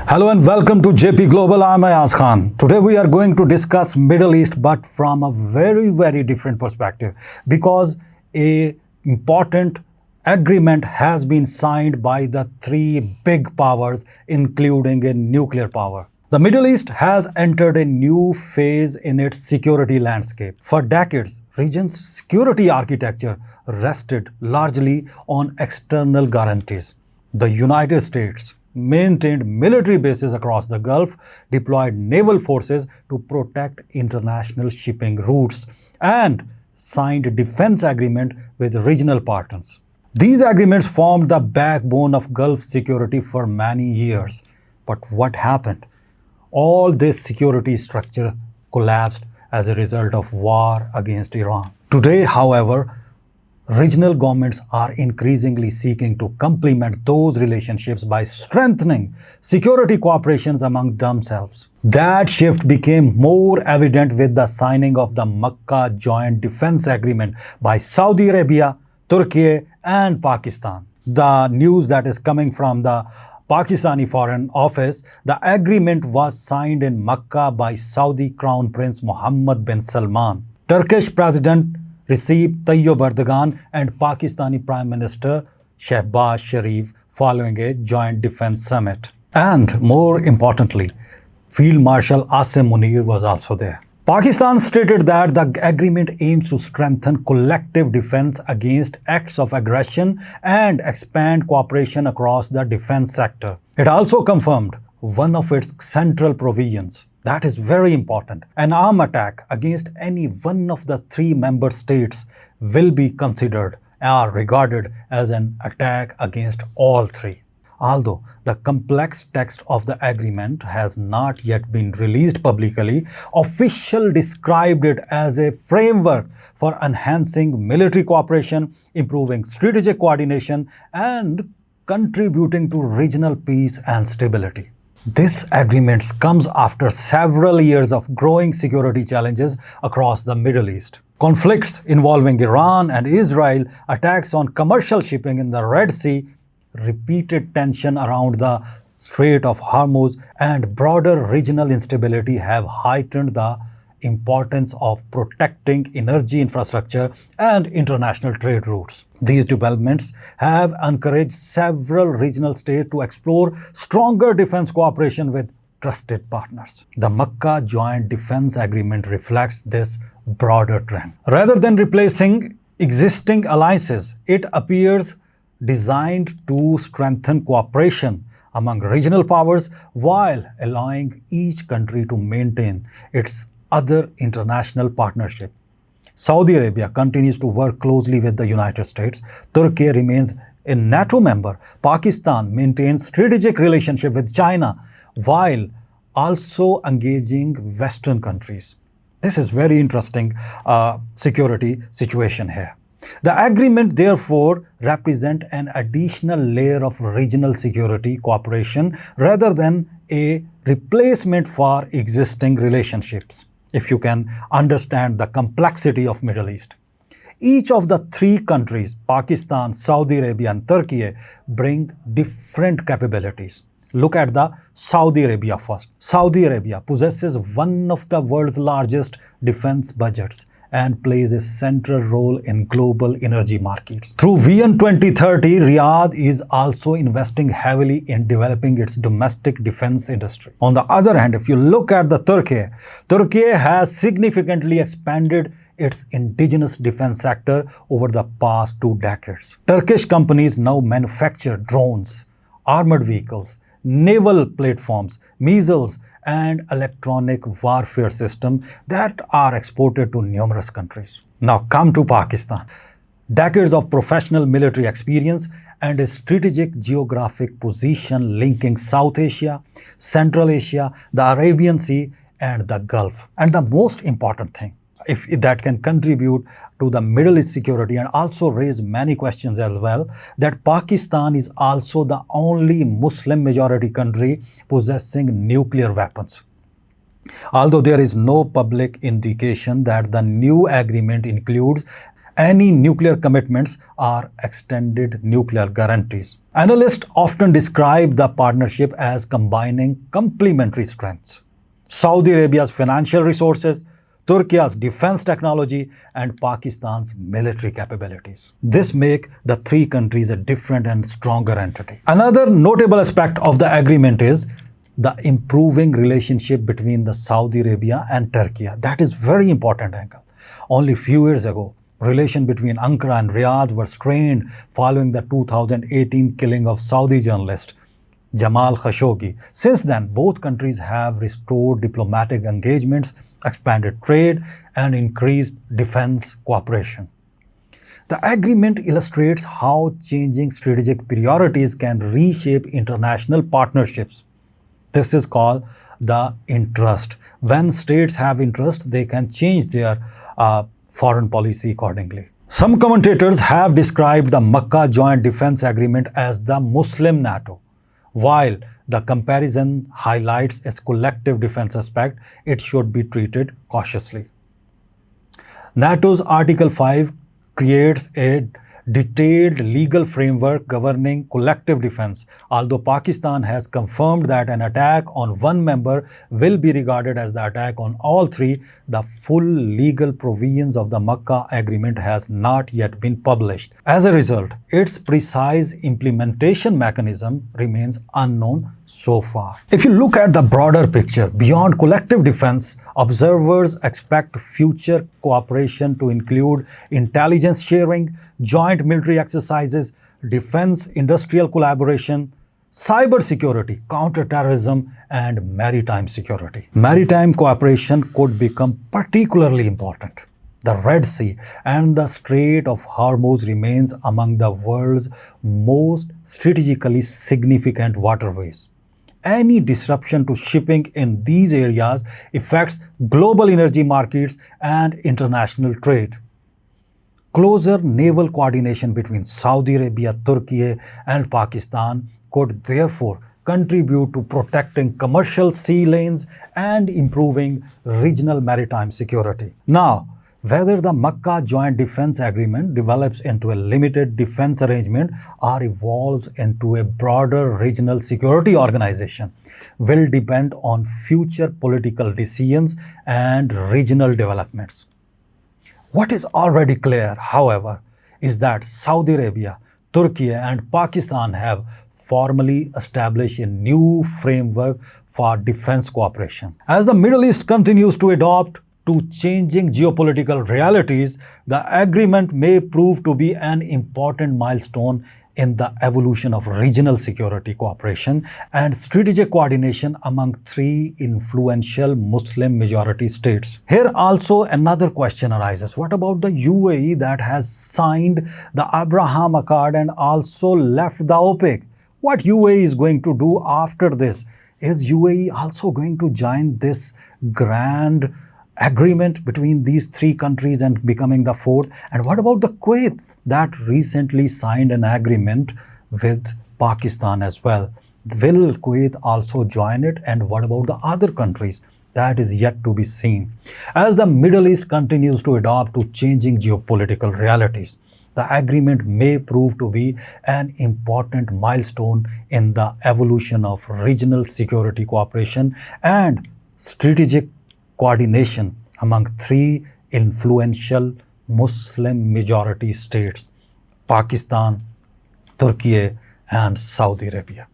Hello and welcome to JP Global. I'm Ayaz Khan. Today we are going to discuss Middle East, but from a very different perspective, because a important agreement has been signed by the three big powers, including a nuclear power. The Middle East has entered a new phase in its security landscape. For decades, region's security architecture rested largely on external guarantees. The United States maintained military bases across the Gulf, deployed naval forces to protect international shipping routes, and signed defense agreements with regional partners. These agreements formed the backbone of Gulf security for many years. But what happened? All this security structure collapsed as a result of war against Iran. Today, however, regional governments are increasingly seeking to complement those relationships by strengthening security cooperations among themselves. That shift became more evident with the signing of the Makkah Joint Defense Agreement by Saudi Arabia, Turkey, and Pakistan. The news that is coming from the Pakistani Foreign Office, the agreement was signed in Makkah by Saudi Crown Prince Mohammed bin Salman, Turkish President Recep Tayyip Erdogan, and Pakistani Prime Minister Shehbaz Sharif following a joint defense summit. And more importantly, Field Marshal Asim Munir was also there. Pakistan stated that the agreement aims to strengthen collective defense against acts of aggression and expand cooperation across the defense sector. It also confirmed one of its central provisions. That is very important. An armed attack against any one of the three member states will be considered or regarded as an attack against all three. Although the complex text of the agreement has not yet been released publicly, officials described it as a framework for enhancing military cooperation, improving strategic coordination, and contributing to regional peace and stability. This agreement comes after several years of growing security challenges across the Middle East. Conflicts involving Iran and Israel, attacks on commercial shipping in the Red Sea, repeated tension around the Strait of Hormuz, and broader regional instability have heightened the importance of protecting energy infrastructure and international trade routes. These developments have encouraged several regional states to explore stronger defense cooperation with trusted partners. The Makkah Joint Defense Agreement reflects this broader trend. Rather than replacing existing alliances, it appears designed to strengthen cooperation among regional powers while allowing each country to maintain its other international partnership. Saudi Arabia continues to work closely with the United States. Turkey remains a NATO member. Pakistan maintains strategic relationship with China while also engaging Western countries. This is very interesting security situation here. The agreement therefore represents an additional layer of regional security cooperation rather than a replacement for existing relationships. If you can understand the complexity of Middle East. Each of the three countries, Pakistan, Saudi Arabia, and Turkey, bring different capabilities. Look at the Saudi Arabia first. Saudi Arabia possesses one of the world's largest defense budgets and plays a central role in global energy markets. Through Vision 2030, Riyadh is also investing heavily in developing its domestic defense industry. On the other hand, if you look at the Turkey has significantly expanded its indigenous defense sector over the past 2 decades. Turkish companies now manufacture drones, armored vehicles, naval platforms, missiles, and electronic warfare systems that are exported to numerous countries. Now come to Pakistan. Decades of professional military experience and a strategic geographic position linking South Asia, Central Asia, the Arabian Sea, and the Gulf. And the most important thing, if that can contribute to the Middle East security and also raise many questions as well, that Pakistan is also the only Muslim majority country possessing nuclear weapons. Although there is no public indication that the new agreement includes any nuclear commitments or extended nuclear guarantees. Analysts often describe the partnership as combining complementary strengths. Saudi Arabia's financial resources, Turkey's defense technology, and Pakistan's military capabilities. This makes the three countries a different and stronger entity. Another notable aspect of the agreement is the improving relationship between the Saudi Arabia and Turkey. That is very important angle. Only few years ago, relations between Ankara and Riyadh were strained following the 2018 killing of Saudi journalist Jamal Khashoggi. Since then, both countries have restored diplomatic engagements, expanded trade, and increased defense cooperation. The agreement illustrates how changing strategic priorities can reshape international partnerships. This is called the interest. When states have interest, they can change their foreign policy accordingly. Some commentators have described the Makkah Joint Defense Agreement as the Muslim NATO. While the comparison highlights its collective defense aspect, it should be treated cautiously. NATO's Article 5 creates a detailed legal framework governing collective defense. Although Pakistan has confirmed that an attack on one member will be regarded as the attack on all three, the full legal provisions of the Makkah Agreement has not yet been published. As a result, its precise implementation mechanism remains unknown so far. If you look at the broader picture, beyond collective defense, observers expect future cooperation to include intelligence sharing, joint military exercises, defense industrial collaboration, cyber security, counterterrorism, and maritime security. Maritime cooperation could become particularly important. The Red Sea and the Strait of Hormuz remains among the world's most strategically significant waterways. Any disruption to shipping in these areas affects global energy markets and international trade. Closer naval coordination between Saudi Arabia, Turkey, and Pakistan could therefore contribute to protecting commercial sea lanes and improving regional maritime security. Now, whether the Makkah Joint Defense Agreement develops into a limited defense arrangement or evolves into a broader regional security organization will depend on future political decisions and regional developments. What is already clear, however, is that Saudi Arabia, Turkey, and Pakistan have formally established a new framework for defense cooperation. As the Middle East continues to adapt to changing geopolitical realities, the agreement may prove to be an important milestone in the evolution of regional security cooperation and strategic coordination among three influential Muslim majority states. Here also another question arises. What about the UAE that has signed the Abraham Accord and also left the OPEC? What UAE is going to do after this? Is UAE also going to join this grand agreement between these three countries and becoming the fourth? And what about the Kuwait that recently signed an agreement with Pakistan as well? Will Kuwait also join it? And what about the other countries? That is yet to be seen. As the Middle East continues to adapt to changing geopolitical realities, the agreement may prove to be an important milestone in the evolution of regional security cooperation and strategic coordination among three influential Muslim majority states: Pakistan, Turkey, and Saudi Arabia.